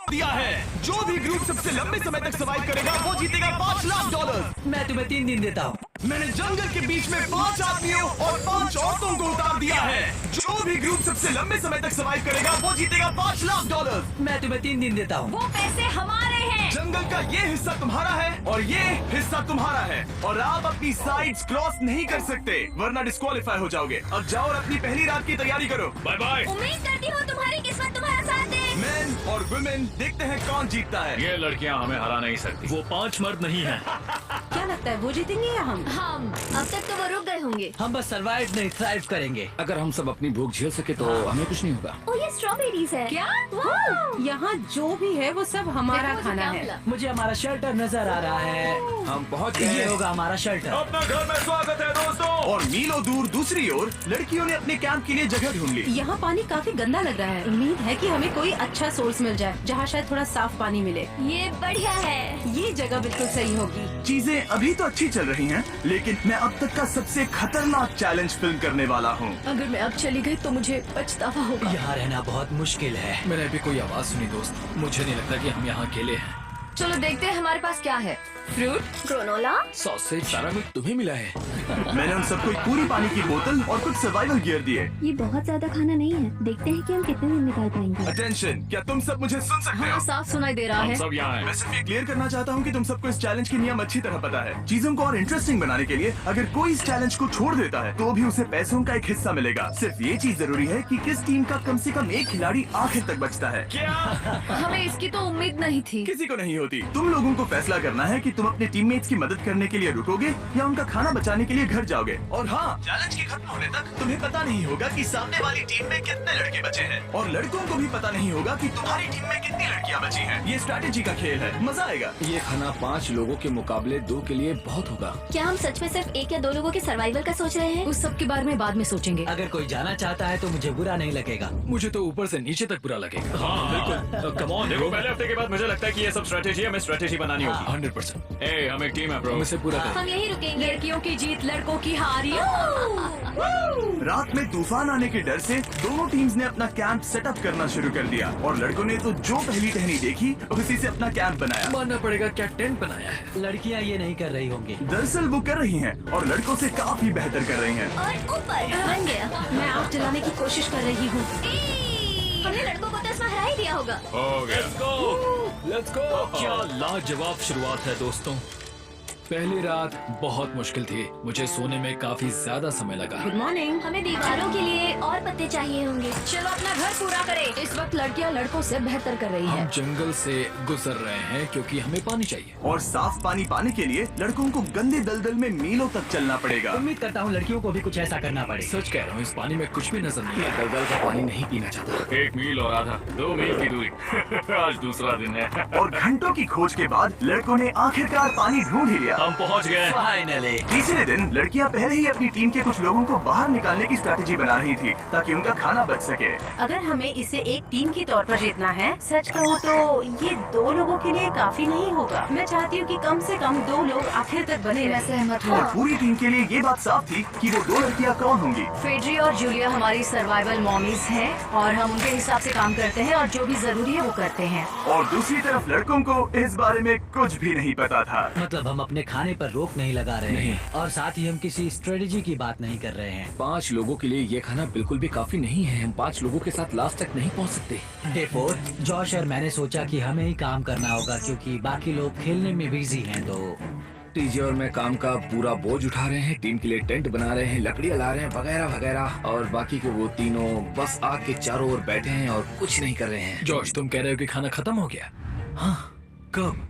दिया है। जो भी ग्रुप सबसे लंबे समय तक सर्वाइव करेगा वो जीतेगा $5 लाख। मैं तुम्हें 3 दिन देता हूँ। मैंने जंगल के बीच में 5 आदमियों और 5 औरतों को उतार दिया है। जो भी ग्रुप सबसे लंबे समय तक सर्वाइव करेगा वो जीतेगा $5 लाख। मैं तुम्हें 3 दिन देता हूँ। वो पैसे हमारे हैं। जंगल का ये हिस्सा तुम्हारा है और ये हिस्सा तुम्हारा है और आप अपनी साइड्स क्रॉस नहीं कर सकते वरना डिस्क्वालीफाई हो जाओगे। अब जाओ और अपनी पहली रात की तैयारी करो। Bye bye. उम्मीद करती हूँ तुम्हारी किस्मत तुम्हारा साथ दे। मेन और वुमेन देखते हैं कौन जीतता है। ये लड़कियां हमें हरा नहीं सकती। वो 5 मर्द नहीं हैं। क्या लगता है वो जीतेंगे या हम? अब तक तो वो रुक गए होंगे। हम बस सर्वाइव नहीं थ्राइव करेंगे। अगर हम सब अपनी भूख झेल सके तो हमें कुछ नहीं होगा। ओ ये स्ट्रॉबेरीज है। क्या? यहाँ जो भी है वो सब हमारा खाना है। मुझे हमारा शेल्टर नजर आ रहा है। हम पहुँच ये गए। होगा हमारा शेल्टर। अपना घर में स्वागत है दोस्तों। और मीलों दूर दूसरी ओर लड़कियों ने अपने कैंप के लिए जगह ढूंढ ली। यहाँ पानी काफी गंदा लग रहा है। उम्मीद है कि हमें कोई अच्छा सोर्स मिल जाए जहाँ शायद थोड़ा साफ पानी मिले। ये बढ़िया है। ये जगह बिल्कुल सही होगी। चीजें अभी तो अच्छी चल रही हैं, लेकिन मैं अब तक का सबसे खतरनाक चैलेंज फिल्म करने वाला हूँ। अगर मैं अब चली गई तो मुझे पछतावा होगा। यहाँ रहना बहुत मुश्किल है। मैंने अभी कोई आवाज सुनी दोस्त। मुझे नहीं लगता कि हम यहाँ अकेले हैं। चलो देखते हैं हमारे पास क्या है। Fruit, granola. सॉसेज सारा कुछ तुम्हें मिला है। मैंने उन सबको एक पूरी पानी की बोतल और कुछ सर्वाइवल गियर दिए। ये बहुत ज्यादा खाना नहीं है। देखते हैं कि हम कितने दिन निकाल पाएंगे। अटेंशन, क्या तुम सब मुझे सुन सकते हो? साफ सुनाई दे रहा हम है। सब यहाँ मैं हैं। सिर्फ ये क्लियर करना चाहता हूँ कि तुम सबको इस चैलेंज के नियम अच्छी तरह पता है। चीजों को और इंटरेस्टिंग बनाने के लिए अगर कोई इस चैलेंज को छोड़ देता है तो भी उसे पैसों का एक हिस्सा मिलेगा। सिर्फ ये चीज जरूरी है कि किस टीम का कम से कम एक खिलाड़ी आखिर तक बचता है। हमें इसकी तो उम्मीद नहीं थी। किसी को नहीं होती। तुम लोगों को फैसला करना है कि तुम अपने टीममेट्स की मदद करने के लिए रुकोगे या उनका खाना बचाने के लिए घर जाओगे। और हाँ, चैलेंज के खत्म होने तक तुम्हें पता नहीं होगा कि सामने वाली टीम में कितने लड़के बचे हैं और लड़कों को भी पता नहीं होगा कि तुम्हारी टीम में कितनी लड़कियां बची हैं। ये स्ट्रैटेजी का खेल है, मजा आएगा। ये खाना 5 लोगों के मुकाबले 2 के लिए बहुत होगा। क्या हम सच में सिर्फ 1 या 2 लोगों के सर्वाइवल का सोच रहे हैं? उस सब के बारे में बाद में सोचेंगे। अगर कोई जाना चाहता है तो मुझे बुरा नहीं लगेगा। मुझे तो ऊपर से नीचे तक बुरा लगेगा। हाँ बिल्कुल। कम ऑन, देखो पहले हफ्ते के बाद मुझे लगता है कि ये सब स्ट्रेटेजी हमें स्ट्रेटेजी बनानी होगी। 100%। ए, हम एक टीम है ब्रो। हम इसे पूरा करें। हम यही रुकेंगे। लड़कियों की जीत, लड़कों की हार। रात में तूफान आने के डर से दोनों टीम्स ने अपना कैंप सेटअप करना शुरू कर दिया और लड़कों ने तो जो पहली टहनी देखी उसी से अपना कैंप बनाया। मानना पड़ेगा क्या टेंट बनाया है। लड़कियाँ ये नहीं कर रही होंगी। दरअसल वो कर रही हैं और लड़कों से काफी बेहतर कर रही हैं। और ऊपर बन गया। मैं आग जलाने की कोशिश कर रही हूँ। हमने लड़कों को तो इसमें हरा ही दिया होगा। हो गया। Let's go. क्या लाजवाब शुरुआत है दोस्तों। पहली रात बहुत मुश्किल थी। मुझे सोने में काफी ज्यादा समय लगा। Good morning. हमें दीवारों के लिए और पत्ते चाहिए होंगे। चलो अपना घर पूरा करें। इस वक्त लड़कियां लड़कों से बेहतर कर रही हम है। जंगल से गुजर रहे हैं क्योंकि हमें पानी चाहिए। और साफ पानी पाने के लिए लड़कों को गंदे दलदल में मीलों तक चलना पड़ेगा। उम्मीद करता हूँ लड़कियों को भी कुछ ऐसा करना पड़े। सच कह रहा हूँ, इस पानी में कुछ भी नजर नहीं आता। दलदल का पानी नहीं पीना चाहता। 1 मील और आधा, 2 मील की दूरी। आज दूसरा दिन है। और घंटों की खोज के बाद लड़कों ने आखिरकार पानी ढूंढ ही लिया। हम पहुँच गए। फाइनली। तीसरे दिन लड़कियां पहले ही अपनी टीम के कुछ लोगों को बाहर निकालने की स्ट्रैटेजी बना रही थी ताकि उनका खाना बच सके। अगर हमें इसे एक टीम के तौर पर जीतना है, सच कहूँ तो ये 2 लोगों के लिए काफी नहीं होगा। मैं चाहती हूँ कि कम से कम 2 लोग आखिर तक बने मैं रहे। सहमत और हूँ। पूरी टीम के लिए ये बात साफ थी कि वो 2 लड़कियां कौन होंगी। फेड्री और जूलिया हमारी सर्वाइवल मॉमीज हैं और हम उनके हिसाब से काम करते हैं और जो भी जरूरी है वो करते हैं। और दूसरी तरफ लड़कों को इस बारे में कुछ भी नहीं पता था। मतलब हम अपने खाने पर रोक नहीं लगा रहे हैं और साथ ही हम किसी स्ट्रेटेजी की बात नहीं कर रहे हैं। 5 लोगों के लिए ये खाना बिल्कुल भी काफी नहीं है। हम 5 लोगों के साथ लास्ट तक नहीं पहुँच सकते। डे 4 जॉश और मैंने सोचा कि हमें ही काम करना होगा क्योंकि बाकी लोग खेलने में बिजी हैं। तो टीजे और मैं काम का पूरा बोझ उठा रहे हैं। टीम के लिए टेंट बना रहे हैं, लकड़ियाँ ला रहे हैं, वगैरह वगैरह। और बाकी के वो तीनों बस आग के चारों ओर बैठे हैं और कुछ नहीं कर रहे हैं। जॉर्ज, तुम कह रहे हो कि खाना खत्म हो गया? हाँ, कब?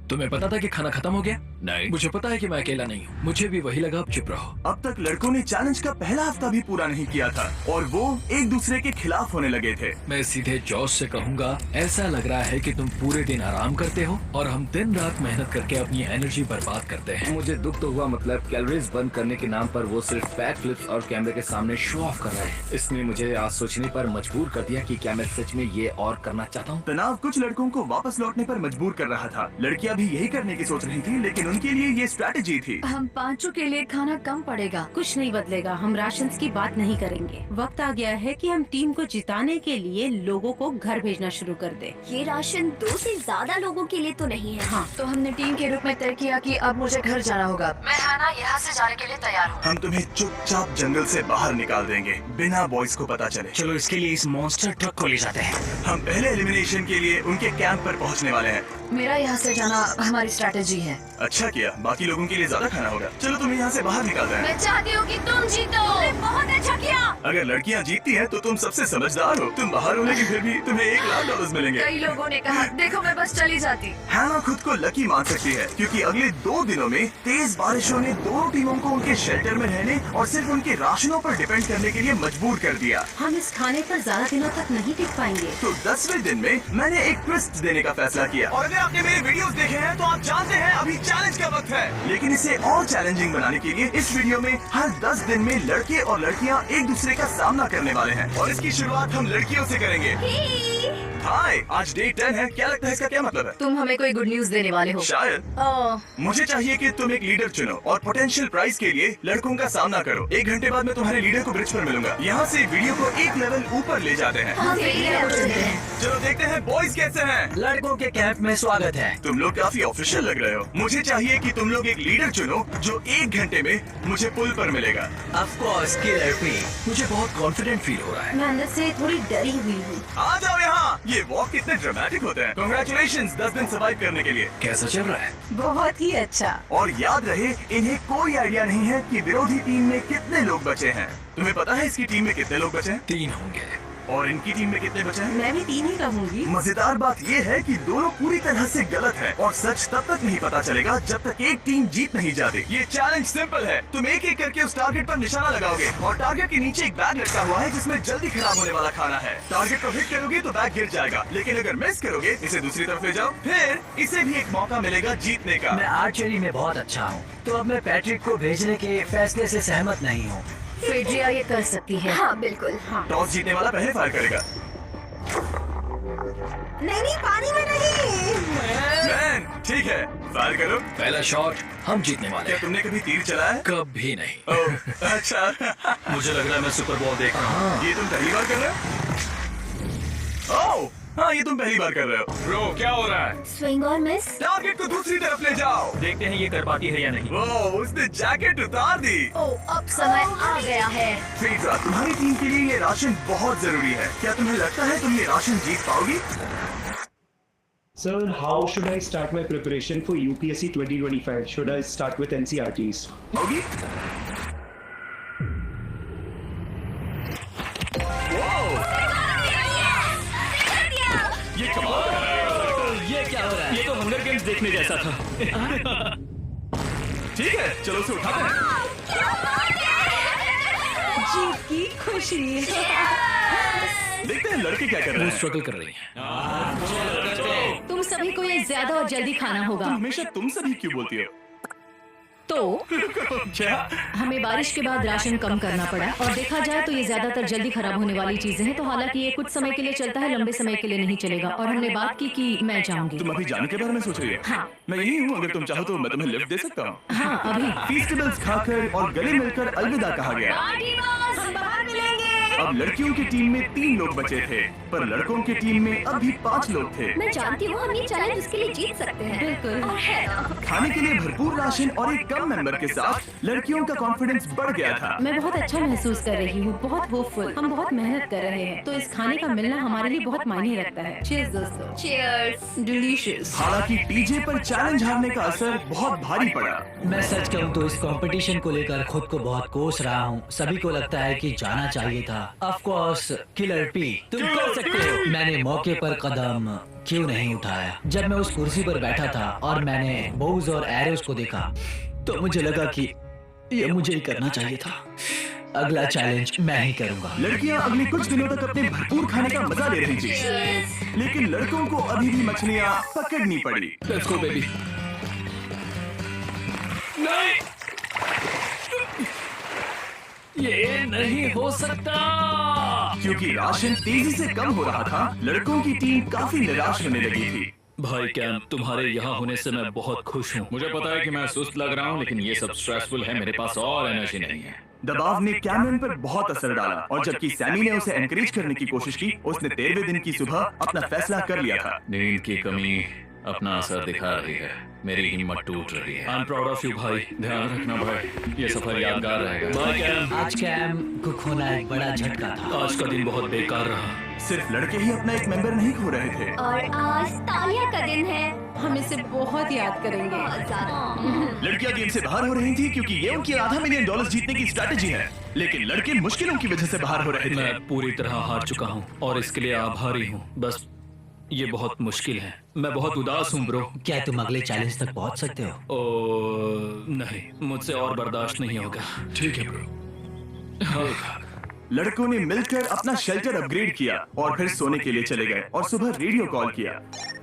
तुम्हें पता था कि खाना खत्म हो गया? नहीं, मुझे पता है कि मैं अकेला नहीं हूँ। मुझे भी वही लगा। अब चुप रहो। अब तक लड़कों ने चैलेंज का पहला हफ्ता भी पूरा नहीं किया था और वो एक दूसरे के खिलाफ होने लगे थे। मैं सीधे जॉस से कहूँगा, ऐसा लग रहा है कि तुम पूरे दिन आराम करते हो और हम दिन रात मेहनत करके अपनी एनर्जी बर्बाद करते हैं। मुझे दुख तो हुआ, मतलब कैलोरीज बर्न करने के नाम पर वो सिर्फ बैक फ्लिप्स और कैमरे के सामने शो ऑफ कर रहे हैं। इसने मुझे आज सोचने पर मजबूर कर दिया कि क्या मैं सच में ये और करना चाहता हूँ। तनाव कुछ लड़कों को वापस लौटने पर मजबूर कर रहा था। लड़कियां भी यही करने की सोच रही थी, लेकिन लेकिन उनके लिए ये स्ट्रैटेजी थी। हम पांचों के लिए खाना कम पड़ेगा। कुछ नहीं बदलेगा, हम राशन की बात नहीं करेंगे। वक्त आ गया है कि हम टीम को जिताने के लिए लोगों को घर भेजना शुरू कर दे। ये राशन 2 से ज्यादा लोगों के लिए तो नहीं है। हाँ, तो हमने टीम के रूप में तय किया कि अब मुझे घर जाना होगा। मैं हाना यहाँ से जाने के लिए तैयार हूँ। हम तुम्हें चुपचाप जंगल से बाहर निकाल देंगे बिना बॉयज को पता चले। चलो इसके लिए इस मॉन्स्टर ट्रक को ले जाते हैं। हम पहले एलिमिनेशन के लिए उनके कैंप पर पहुंचने वाले हैं। मेरा यहाँ से जाना हमारी स्ट्रैटेजी है। अच्छा किया, बाकी लोगों के लिए ज्यादा खाना होगा। चलो तुम्हें यहाँ से बाहर निकाल रहे हैं। मैं चाहती हूँ कि तुम जीतो। बहुत अच्छा किया। अगर लड़कियाँ जीतती हैं तो तुम सबसे समझदार हो। तुम बाहर होने की फिर भी तुम्हें $1,00,000 मिलेंगे। कई लोगों ने कहा देखो मैं बस चली जाती। हैना खुद को लकी मान सकती है क्योंकि अगले 2 दिनों में तेज बारिशों ने दोनों टीमों को उनके शेल्टर में रहने और सिर्फ उनके राशनों पर डिपेंड करने के लिए मजबूर कर दिया। हम इस खाने पर ज्यादा दिनों तक नहीं टिक पाएंगे। तो 10वें दिन में मैंने एक ट्विस्ट देने का फैसला किया। और अगर आपने मेरे वीडियोस देखे हैं तो आप जानते हैं अभी चैलेंज का वक्त है। लेकिन इसे और चैलेंजिंग बनाने के लिए इस वीडियो में हर 10 दिन में लड़के और लड़कियां एक दूसरे का सामना करने वाले हैं और इसकी शुरुआत हम लड़कियों से करेंगे। हाय, आज डे 10 है। क्या लगता है इसका क्या मतलब है? तुम हमें कोई गुड न्यूज देने वाले हो। शायद। ओह, मुझे चाहिए कि तुम एक लीडर चुनो और पोटेंशियल प्राइज के लिए लड़कों का सामना करो। 1 घंटे बाद मैं तुम्हारे लीडर को ब्रिज पर मिलूंगा। यहाँ से वीडियो को एक लेवल ऊपर ले जाते हैं। हम लीडर को चुनते हैं। चलो देखते हैं बॉयज कैसे हैं। लड़कों के कैंप में स्वागत है। तुम लोग काफी ऑफिशियल लग रहे हो। मुझे चाहिए कि तुम लोग एक लीडर चुनो जो 1 घंटे में मुझे पुल पर मिलेगा। Of course killer P. मुझे बहुत कॉन्फिडेंट फील हो रहा है। मैं अंदर से थोड़ी डरी हुई हूँ। आ जाओ यहाँ। ये वॉक कितने ड्रामेटिक होते हैं। कांग्रेचुलेशंस 10 दिन सर्वाइव करने के लिए। कैसा चल रहा है? बहुत ही अच्छा। और याद रहे इन्हें कोई आइडिया नहीं है कि विरोधी टीम में कितने लोग बचे हैं। तुम्हें पता है इसकी टीम में कितने लोग बचे हैं? 3 होंगे। और इनकी टीम में कितने बचे हैं? मैं भी 3 ही कहूँगी। मजेदार बात ये है कि दोनों पूरी तरह से गलत है और सच तब तक नहीं पता चलेगा जब तक एक टीम जीत नहीं जाती। ये चैलेंज सिंपल है। तुम एक एक करके उस टारगेट पर निशाना लगाओगे और टारगेट के नीचे एक बैग लटका हुआ है जिसमें जल्दी खराब होने वाला खाना है। टारगेट को हिट करोगे तो बैग गिर जाएगा, लेकिन अगर मिस करोगे इसे दूसरी तरफ ले जाओ, फिर इसे भी एक मौका मिलेगा जीतने का। मैं आर्चरी में बहुत अच्छा हूँ, तो अब मैं पैट्रिक को भेजने के फैसले से सहमत नहीं हूँ। फेड्रिया ये कर सकती है। हाँ बिल्कुल। हाँ। टॉस जीतने वाला पहले फायर करेगा। नहीं, पानी में नहीं। मैन, ठीक है, फायर करो। पहला शॉट हम जीतने वाले क्या हैं। तुमने कभी तीर चलाया है? कभी नहीं। ओह, अच्छा। मुझे लग रहा है मैं सुपर बॉल देख रहा हूँ। ये तुम पहली बार कर रहे हो? ओह, हाँ, ये तुम पहली बार कर रहे हो। ब्रो क्या हो रहा है? स्विंग और मिस। टारगेट को दूसरी तरफ ले जाओ। देखते हैं ये कर पाती है या नहीं। वो उसने जैकेट उतार दी। ओह, अब समय आ गया है। फेड्रा, तुम्हारी टीम के लिए ये राशन बहुत जरूरी है। क्या तुम्हें लगता है तुम ये राशन जीत पाओगी? Sir, how should I start my preparation for UPSC 2025? Should I start with NCRTs? होगी? ये कमाल कर रहा है। ये क्या हो रहा है? ये तो हंगर गेम्स देखने जैसा था। ठीक है, चलो उसे उठाते हैं। जीत की खुशी। देखते हैं लड़के क्या कर रहे हैं। स्ट्रगल कर रही है। तुम सभी को ये ज्यादा और जल्दी खाना होगा। तुम हमेशा तुम सभी क्यों बोलती हो? तो क्या? हमें बारिश के बाद राशन कम करना पड़ा और देखा जाए तो ये ज्यादातर जल्दी खराब होने वाली चीजें हैं। तो हालांकि ये कुछ समय के लिए चलता है, लंबे समय के लिए नहीं चलेगा। और हमने बात की कि मैं जाऊंगी। तुम अभी जाने के बारे में सोच रही हो? हाँ। मैं यही हूँ, अगर तुम चाहो तो मैं तुम्हें लिफ्ट दे सकता हूँ। हाँ, अभी। फेस्टिवल्स खाकर और गले मिलकर अलविदा कहा गया। हम बाहर मिलेंगे। अब लड़कियों की टीम में 3 लोग बचे थे, पर लड़कों की टीम में अब भी 5 लोग थे। मैं जानती हूँ हम ये चैलेंज उसके लिए जीत सकते हैं। बिल्कुल। और है ना? खाने के लिए भरपूर राशन और एक कम मेंबर के साथ लड़कियों का कॉन्फिडेंस बढ़ गया था। मैं बहुत अच्छा महसूस कर रही हूँ, बहुत होपफुल। हम बहुत मेहनत कर रहे हैं, तो इस खाने का मिलना हमारे लिए बहुत मायने रखता है। चीयर्स दोस्तों। Cheers। डिलीशियस। हालांकि टीजे पर चैलेंज हारने का असर बहुत भारी पड़ा। मैं सच कहूँ तो इस कंपटीशन को लेकर खुद को बहुत कोस रहा हूँ। सभी को लगता है कि जाना चाहिए था। ऑफ कोर्स किलर पी, तुम कर सकते हो। मैंने मौके पर कदम क्यों नहीं उठाया? जब मैं उस कुर्सी पर बैठा था और मैंने बोज और एरोस को देखा तो मुझे लगा कि ये मुझे ही करना चाहिए था। अगला चैलेंज मैं ही करूंगा। लड़कियां अगले कुछ दिनों तक अपने भरपूर खाने का मजा ले रही थी, लेकिन लड़कों को अभी भी मछलियां पकड़नी पड़ी। Let's go baby. नहीं, ये नहीं हो सकता। क्योंकि राशन तेजी से कम हो रहा था, लड़कों की टीम काफी निराश होने लगी थी। भाई कैम, तुम्हारे यहाँ होने से मैं बहुत खुश हूँ। मुझे पता है कि मैं सुस्त लग रहा हूँ, लेकिन ये सब स्ट्रेसफुल है। मेरे पास और एनर्जी नहीं है। दबाव ने कैमरन पर बहुत असर डाला और जबकि सैमी ने उसे एनकरेज करने की कोशिश की, उसने 13वें दिन की सुबह अपना फैसला कर लिया था। नींद की कमी अपना असर दिखा रही है। मेरी हिम्मत टूट रही है। I am proud of you भाई। ध्यान रखना भाई, ये सफर यादगार रहेगा। Bye cam. आज कैम को खोना एक बड़ा झटका था। आज का दिन बहुत बेकार रहा। सिर्फ लड़के ही अपना एक मेंबर नहीं खो रहे थे। और आज तालिया का दिन है। हम इसे बहुत याद करेंगे। लड़कियां गेम से बाहर हो रही थी क्योंकि ये उनकी $500 मिलियन जीतने की स्ट्रैटेजी है, लेकिन लड़के मुश्किलों की वजह से बाहर हो रहे थे। मैं पूरी तरह हार चुका हूँ और इसके लिए आभारी हूँ। बस ये बहुत मुश्किल है। मैं बहुत उदास हूँ ब्रो। क्या तुम अगले चैलेंज तक पहुंच सकते हो? ओ नहीं, मुझसे और बर्दाश्त नहीं होगा। ठीक है ब्रो। लड़कों ने मिलकर अपना शेल्टर अपग्रेड किया और फिर सोने के लिए चले गए और सुबह रेडियो कॉल किया।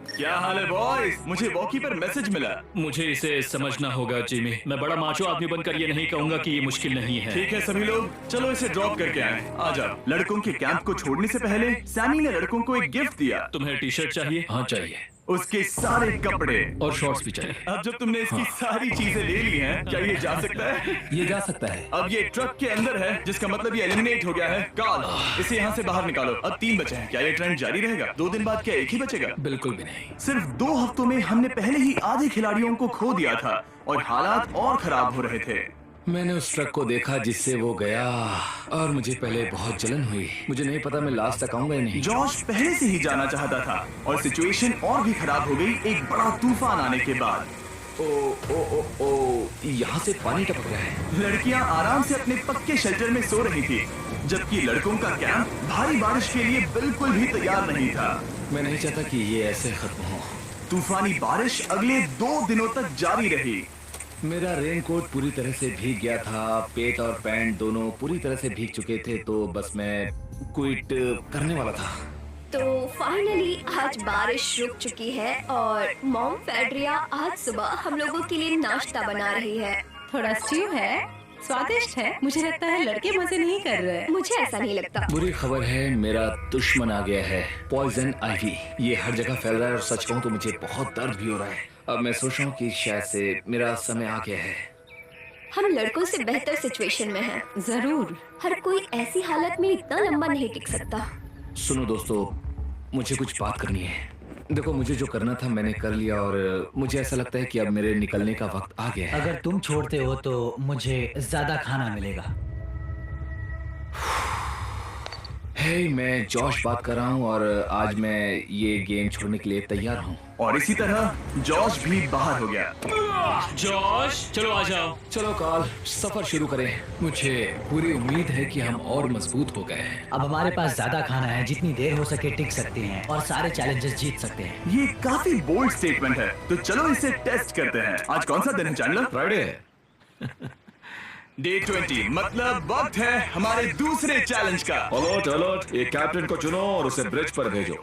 क्या हाल है बॉयज? मुझे वॉकी पर मैसेज मिला। मुझे इसे समझना होगा जिमी। मैं बड़ा माचो आदमी बनकर ये नहीं कहूंगा कि ये मुश्किल नहीं है। ठीक है सभी लोग, चलो इसे ड्रॉप करके आए। आ जाओ। लड़कों के कैंप को छोड़ने से पहले सैमी ने लड़कों को एक गिफ्ट दिया। तुम्हें टी शर्ट चाहिए? हाँ चाहिए, उसके सारे कपड़े। और शॉर्ट्स भी चाहिए। अब जब तुमने इसकी सारी चीजें ले ली हैं, क्या ये जा सकता है? ये जा सकता है। अब ये ट्रक के अंदर है, जिसका मतलब ये एलिमिनेट हो गया है। कार्ल, इसे यहाँ से बाहर निकालो। अब 3 बचे हैं। क्या ये ट्रेंड जारी रहेगा? 2 दिन बाद क्या एक ही बचेगा? बिल्कुल भी नहीं। सिर्फ 2 हफ्तों में हमने पहले ही आधे खिलाड़ियों को खो दिया था और हालात और खराब हो रहे थे। मैंने उस ट्रक को देखा जिससे वो गया और मुझे पहले बहुत जलन हुई। मुझे नहीं पता मैं लास्ट तक आऊंगा या नहीं। जॉश पहले से ही जाना चाहता था और सिचुएशन और भी खराब हो गई एक बड़ा तूफान आने के बाद। ओ ओ ओ ओ, यहाँ से पानी टपक रहा है। लड़कियां आराम से अपने पक्के शेल्टर में सो रही थी, जबकि लड़कों का कैंप भारी बारिश के लिए बिल्कुल भी तैयार नहीं था। मैं नहीं चाहता कि ये ऐसे खत्म हो। तूफानी बारिश अगले 2 दिनों तक जारी रही। मेरा रेनकोट पूरी तरह से भीग गया था। पेट और पैंट दोनों पूरी तरह से भीग चुके थे, तो बस मैं क्विट करने वाला था। तो फाइनली आज बारिश रुक चुकी है और मॉम फेड्रिया आज सुबह हम लोगों के लिए नाश्ता बना रही है। थोड़ा स्ट्यू है, स्वादिष्ट है। मुझे लगता है लड़के मजे नहीं कर रहे। मुझे ऐसा नहीं लगता। बुरी खबर है, मेरा दुश्मन आ गया है, पॉइजन आइवी। ये हर जगह फैल रहा है और सच कहूँ तो मुझे बहुत दर्द भी हो रहा है। अब मैं सोच रहा हूँ कि शायद से मेरा समय आ गया है। हम लड़कों से बेहतर सिचुएशन में हैं। जरूर। हर कोई ऐसी हालत में इतना लंबा नहीं टिक सकता। सुनो दोस्तों, मुझे कुछ बात करनी है। देखो, मुझे जो करना था मैंने कर लिया और मुझे ऐसा लगता है कि अब मेरे निकलने का वक्त आ गया है। अगर तुम छोड़ते हो तो मुझे ज्यादा खाना मिलेगा। हे, मैं जॉश बात कर रहा हूँ और आज मैं ये गेम छोड़ने के लिए तैयार हूँ। और इसी तरह जॉश भी बाहर हो गया। जॉश, चलो आ जाओ। चलो कार्ल, सफर शुरू करें। मुझे पूरी उम्मीद है कि हम और मजबूत हो गए हैं। अब हमारे पास ज्यादा खाना है, जितनी देर हो सके टिक सकते हैं और सारे चैलेंजेस जीत सकते हैं। ये काफी बोल्ड स्टेटमेंट है, तो चलो इसे टेस्ट करते हैं। आज कौन सा दिन है चैंडलर? फ्राइडे। डे 20, मतलब वक्त है हमारे दूसरे चैलेंज का। अलर्ट अलर्ट, एक कैप्टन को चुनो और उसे ब्रिज पर भेजो।